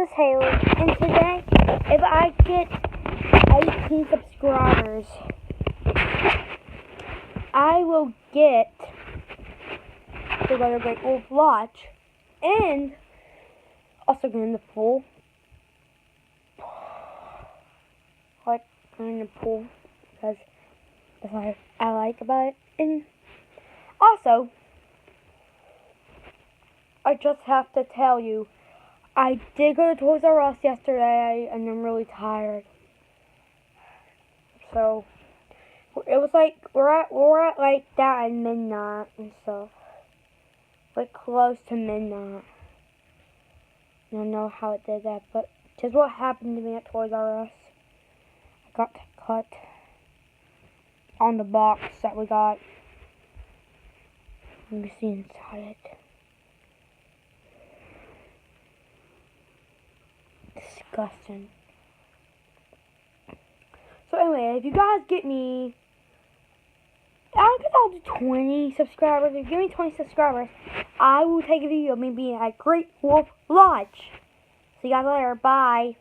is Haley, and today, if I get 18 subscribers, I will get the Weather Great Wolf Lodge, and also get in the pool. Like, in the pool, because that's what I like about it. And also, I just have to tell you, I did go to Toys R Us yesterday, and I'm really tired. So, it was like, we're at like that at midnight and stuff. Like, close to midnight. I don't know how it did that, but just what happened to me at Toys R Us. I got cut on the box that we got. Let me see inside it. Disgusting. So anyway, if you guys get me, I guess I'll do 20 subscribers. If you give me 20 subscribers, I will take a video of me being at Great Wolf Lodge. See you guys later. Bye.